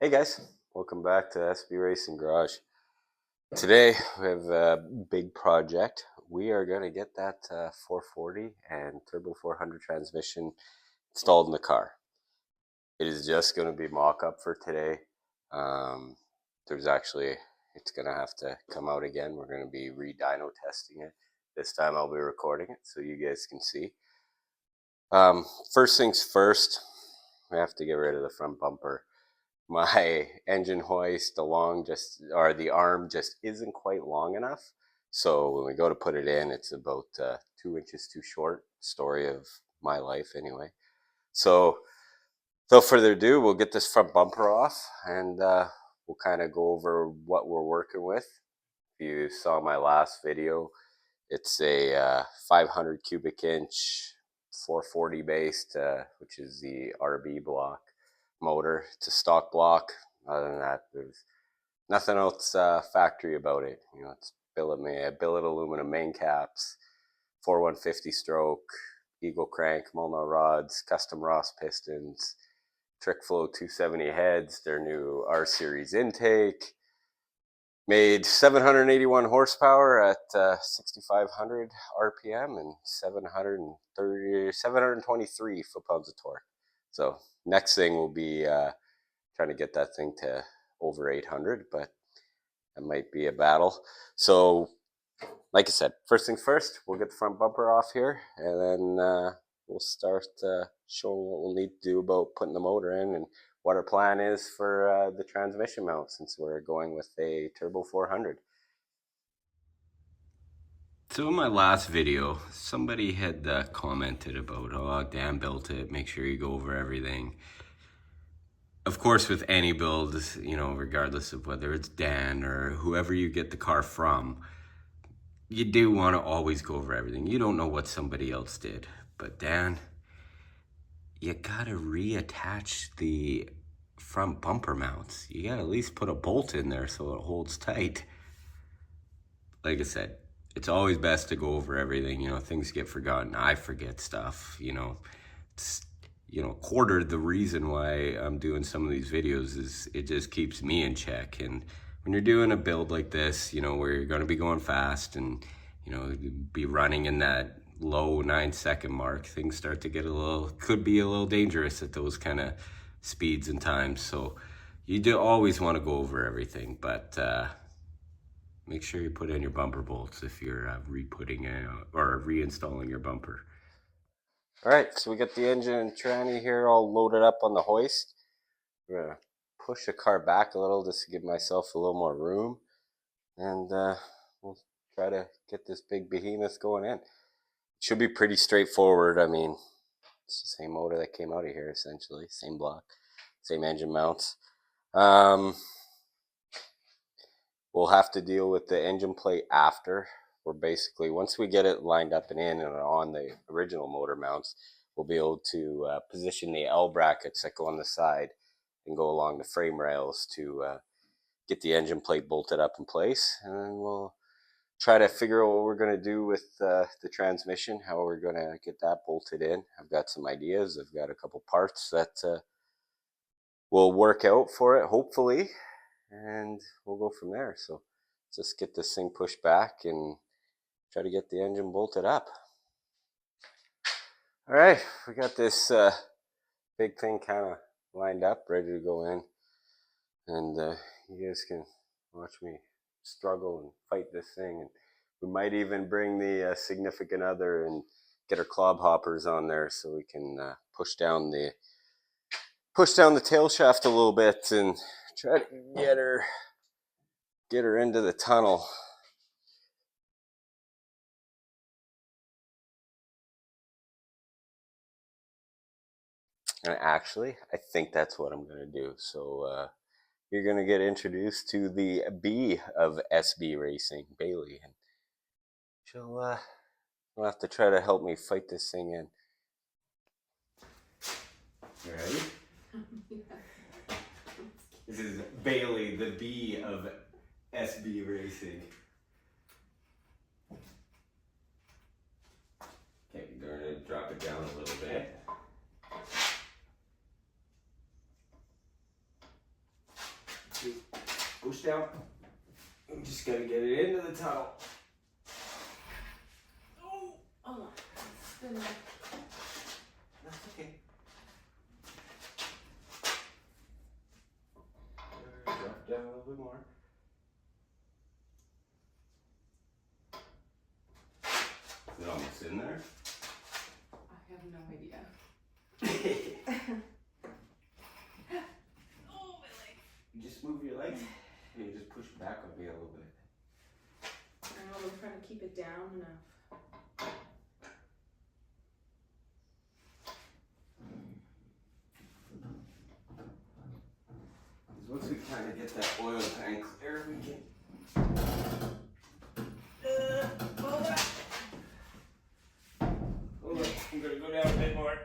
Hey guys, welcome back to SB Racing Garage. Today we have a big project. We are going to get that 440 and Turbo 400 transmission installed in the car. It is just going to be mock-up for today. It's going to have to come out again. We're going to be re-dyno testing it. This time I'll be recording it so you guys can see. First things first, we have to get rid of the front bumper. My engine hoist, the arm just isn't quite long enough. So when we go to put it in, it's about 2 inches too short. Story of my life anyway. So without further ado, we'll get this front bumper off and we'll kind of go over what we're working with. If you saw my last video, it's a 500 cubic inch 440 based, which is the RB block motor. It's a stock block. Other than that, there's nothing else factory about it. It's billet aluminum main caps, 4150 stroke, Eagle crank, Molnar rods, custom Ross pistons, Trickflow 270 heads, their new R series intake. Made 781 horsepower at 6,500 RPM and 723 foot-pounds of torque. So next thing will be trying to get that thing to over 800, but that might be a battle. So like I said, first things first, we'll get the front bumper off here, and then we'll start showing what we'll need to do about putting the motor in and what our plan is for the transmission mount, since we're going with a Turbo 400. So in my last video, somebody had commented about, oh, Dan built it, make sure you go over everything. Of course, with any build, regardless of whether it's Dan or whoever you get the car from, you do want to always go over everything. You don't know what somebody else did. But Dan, you gotta reattach the front bumper mounts. You gotta at least put a bolt in there so it holds tight. Like I said, it's always best to go over everything. Things get forgotten. I forget stuff. It's quarter the reason why I'm doing some of these videos is it just keeps me in check. And when you're doing a build like this, where you're going to be going fast and be running in that low 9-second mark, things start to get could be a little dangerous at those kind of speeds and times. So you do always want to go over everything, but make sure you put in your bumper bolts if you're re-putting or reinstalling your bumper. All right, so we got the engine and tranny here all loaded up on the hoist. We're gonna push the car back a little just to give myself a little more room, and we'll try to get this big behemoth going in. It should be pretty straightforward. I mean, it's the same motor that came out of here, essentially, same block, same engine mounts. We'll have to deal with the engine plate after. We're basically, once we get it lined up and in and on the original motor mounts, we'll be able to position the L brackets that go on the side and go along the frame rails to get the engine plate bolted up in place. And then we'll try to figure out what we're going to do with the transmission, how we're going to get that bolted in. I've got some ideas. I've got a couple parts that will work out for it, hopefully, and we'll go from there. So let's just get this thing pushed back and try to get the engine bolted up. All right, we got this big thing kind of lined up, ready to go in, and you guys can watch me struggle and fight this thing. And we might even bring the significant other and get our clob hoppers on there so we can push down the tail shaft a little bit and try to get her into the tunnel. And actually, I think that's what I'm going to do. So you're going to get introduced to the B of SB Racing, Bailey. And she'll have to try to help me fight this thing in. You ready? This is Bailey, the B of SB Racing. Okay, we're going to drop it down a little bit. Push down. We just gotta get it into the tunnel. Oh, hold on. Spin that. That's okay. Drop down a little bit more. Is it almost in there? I have no idea. Oh, my leg. You just move your legs and you just push back on me a little bit. I know, I'm trying to keep it down enough. Because once we kind of get that oil tank clear, we can. Hold on, I'm gonna go down a bit more.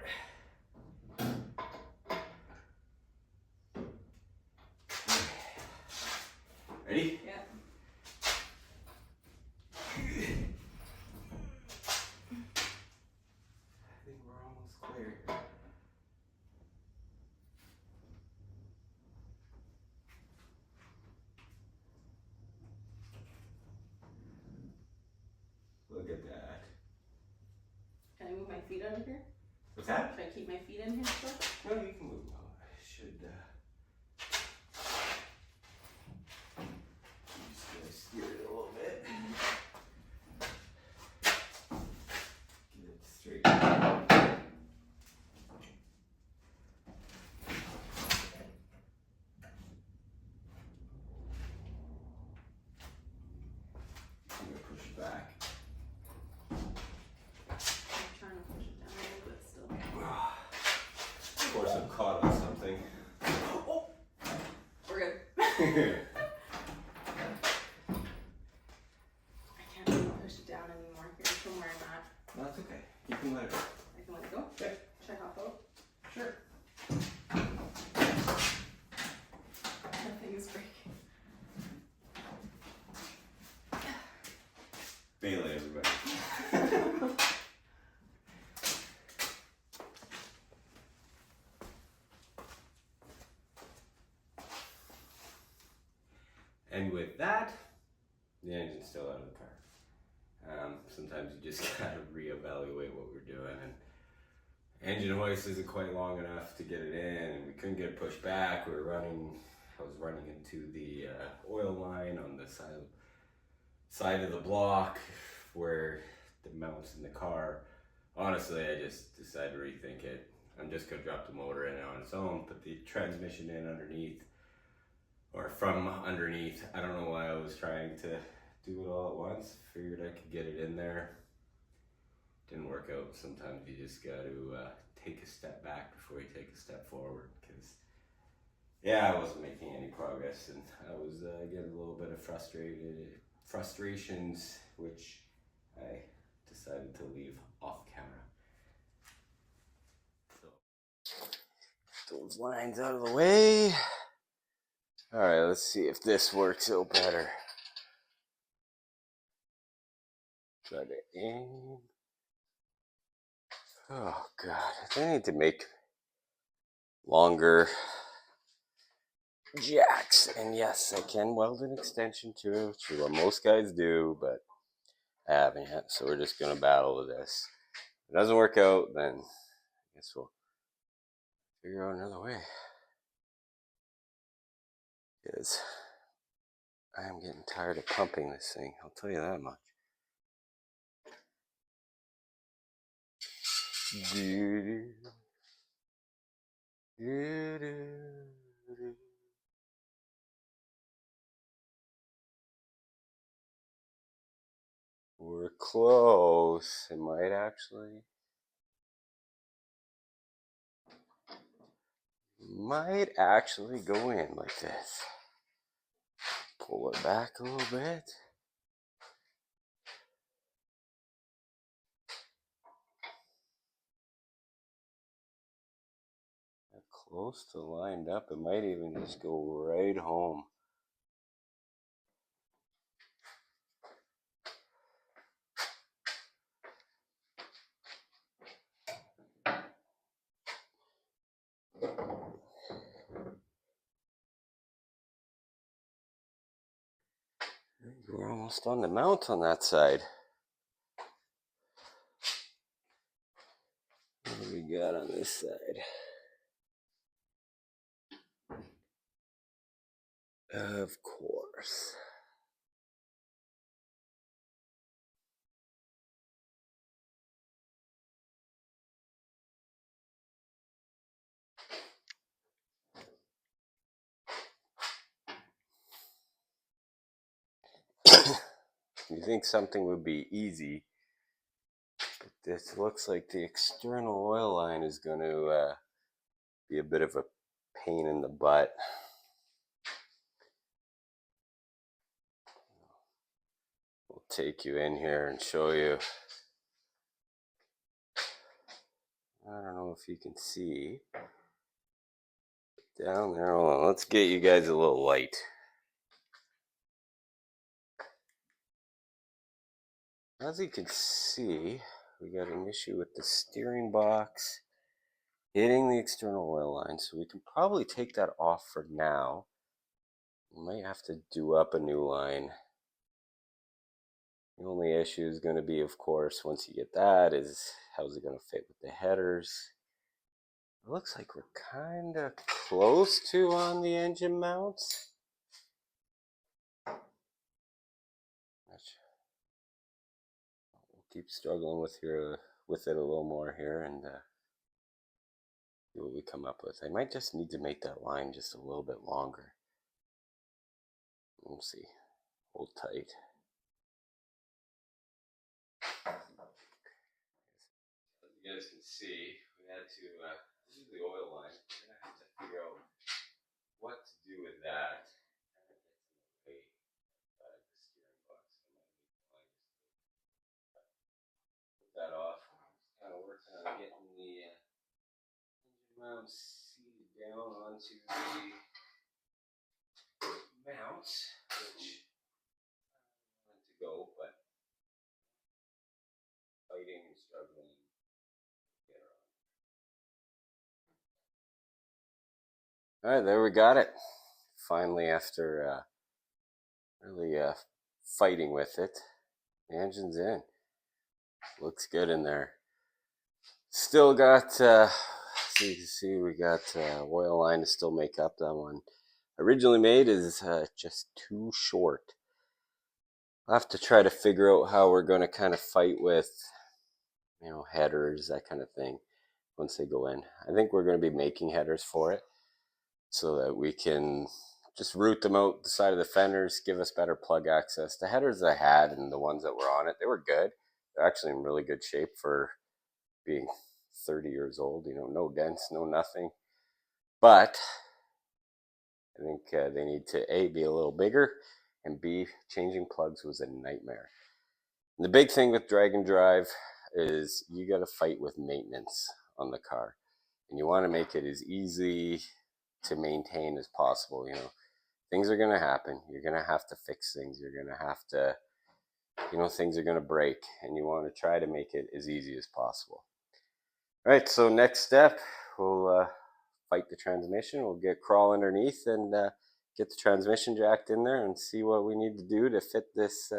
Ready? Yeah. I think we're almost clear. Look at that. Can I move my feet out of here? What's that? Should I keep my feet in here still? No, you can move. Oh, I should. Just gonna steer it a little bit. Get it straight. I'm gonna push it back. I'm trying to push it down a little bit still. Of course, I'm caught on something. Oh! We're good. I can't really push it down anymore. Here's from where I'm at. That's okay. You can let it go. I can let it go? Yeah. Should I hop out? Sure. That thing is breaking. Bailey, everybody. And with that, the engine's still out of the car. Sometimes you just gotta reevaluate what we're doing, and engine hoist isn't quite long enough to get it in, and we couldn't get it pushed back. I was running into the oil line on the side of the block where the mounts in the car. Honestly, I just decided to rethink it. I'm just gonna drop the motor in on its own, put the transmission in underneath, or from underneath. I don't know why I was trying to do it all at once. Figured I could get it in there. Didn't work out. Sometimes you just got to take a step back before you take a step forward, because yeah, I wasn't making any progress, and I was getting a little bit of frustrations, which I decided to leave off camera. So, Those lines out of the way. All right, let's see if this works out better. Try to aim. Oh God, I need to make longer jacks, and yes, I can weld an extension too, which is what most guys do, but I haven't yet. So we're just gonna battle with this. If it doesn't work out, then I guess we'll figure out another way. Because I am getting tired of pumping this thing. I'll tell you that much. We're close. It might actually go in like this. Pull it back a little bit. Close to lined up. It might even just go right home. We're almost on the mount on that side. What do we got on this side? Of course. You think something would be easy, but this looks like the external oil line is going to be a bit of a pain in the butt. We'll take you in here and show you. I don't know if you can see down there. Hold on, let's get you guys a little light. As you can see, we got an issue with the steering box hitting the external oil line, so we can probably take that off for now. We might have to do up a new line. The only issue is going to be, of course, once you get that, is how's it going to fit with the headers. It looks like we're kind of close to on the engine mounts. We'll keep struggling with it a little more here and see what we come up with. I might just need to make that line just a little bit longer. We'll see. Hold tight. As you guys can see, we had to do the oil line. We're gonna have to figure out what to do with that. The steering box. Put that off. Kind of working on getting the engine mount seated down onto the mounts, which I want to go, but fighting and struggling to get her on. All right, there we got it. Finally, after really fighting with it, the engine's in. Looks good in there. Still got, so you can see, we got oil line to still make up. That one originally made is just too short. I'll have to try to figure out how we're going to kind of fight with, headers, that kind of thing, once they go in. I think we're going to be making headers for it so that we can just route them out the side of the fenders, give us better plug access. The headers I had and the ones that were on it, they were good. They're actually in really good shape for being 30 years old, no dents, no nothing. But I think they need to A, be a little bigger, and B, changing plugs was a nightmare. And the big thing with drag and drive is you got to fight with maintenance on the car. And you want to make it as easy to maintain as possible. Things are going to happen. You're going to have to fix things. You're going to have to, things are going to break. And you want to try to make it as easy as possible. All right, so next step, we'll fight the transmission. We'll crawl underneath and get the transmission jacked in there and see what we need to do to fit this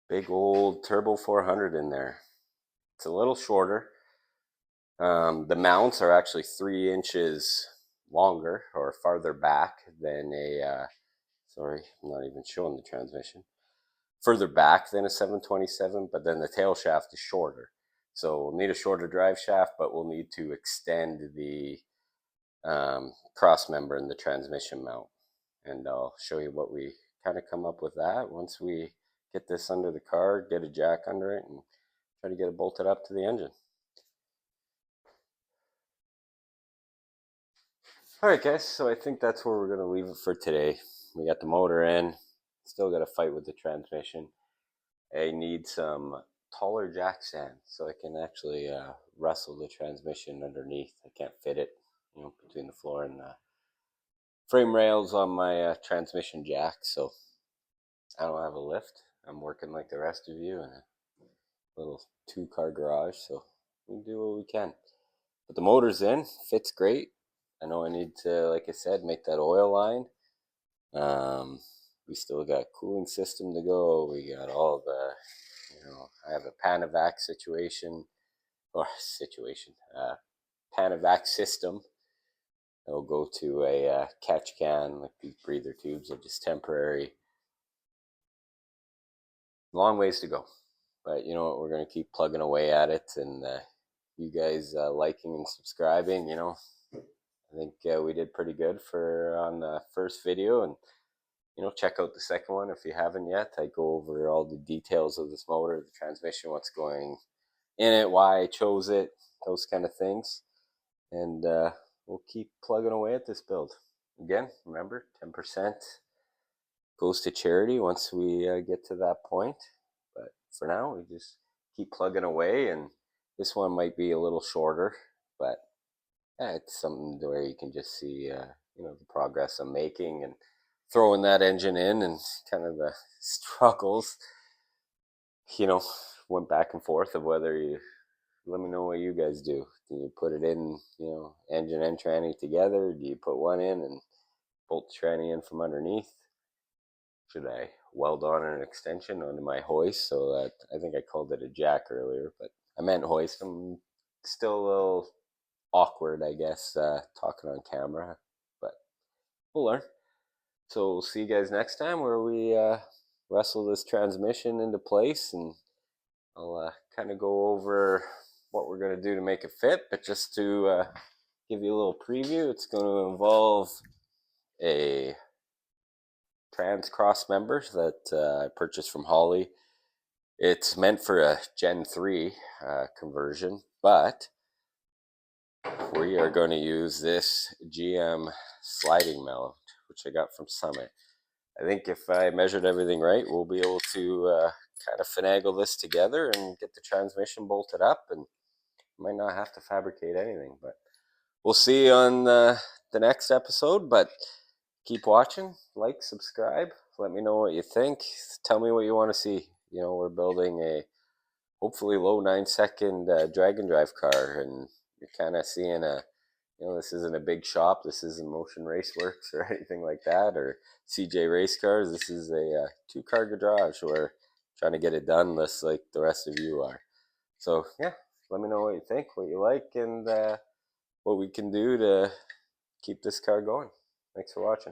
big old Turbo 400 in there. It's a little shorter. The mounts are actually 3 inches longer or farther back than sorry, I'm not even showing the transmission. Further back than a 727, but then the tail shaft is shorter. So we'll need a shorter drive shaft, but we'll need to extend the cross member in the transmission mount. And I'll show you what we kind of come up with that once we get this under the car, get a jack under it, and try to get it bolted up to the engine. All right, guys, so I think that's where we're going to leave it for today. We got the motor in. Still got to fight with the transmission. I need some taller jack stand so I can actually wrestle the transmission underneath. I can't fit it, between the floor and the frame rails on my transmission jack, so I don't have a lift. I'm working like the rest of you in a little 2-car garage, so we do what we can. But the motor's in, fits great. I know I need to, like I said, make that oil line. We still got cooling system to go. We got all the, I have a Panavac Panavac system. It'll go to a catch can, like these breather tubes are just temporary. Long ways to go, but you know what? We're gonna keep plugging away at it, and you guys liking and subscribing. I think we did pretty good for on the first video, and check out the second one if you haven't yet. I go over all the details of this motor, the transmission, what's going in it, why I chose it, those kind of things, and we'll keep plugging away at this build. Again, remember, 10% goes to charity once we get to that point. But for now, we just keep plugging away, and this one might be a little shorter, but it's something where you can just see, the progress I'm making and throwing that engine in and kind of the struggles, went back and forth of whether you, let me know what you guys do. Do you put it in, engine and tranny together? Do you put one in and bolt the tranny in from underneath? Should I weld on an extension onto my hoist so that, I think I called it a jack earlier, but I meant hoist. I'm still a little awkward, I guess, talking on camera, but we'll learn. So we'll see you guys next time where we wrestle this transmission into place, and I'll kind of go over what we're going to do to make it fit. But just to give you a little preview, it's going to involve a trans cross member that I purchased from Holley. It's meant for a Gen 3 conversion, but we are going to use this GM sliding mount, which I got from Summit. I think if I measured everything right, we'll be able to kind of finagle this together and get the transmission bolted up, and might not have to fabricate anything, but we'll see on the next episode. But keep watching, like, subscribe, let me know what you think, tell me what you want to see. We're building a hopefully low 9-second drag and drive car, and you're kind of seeing this isn't a big shop. This isn't Motion Raceworks or anything like that, or CJ Race Cars. This is a 2-car garage. We're trying to get it done just like the rest of you are. So yeah, let me know what you think, what you like, and what we can do to keep this car going. Thanks for watching.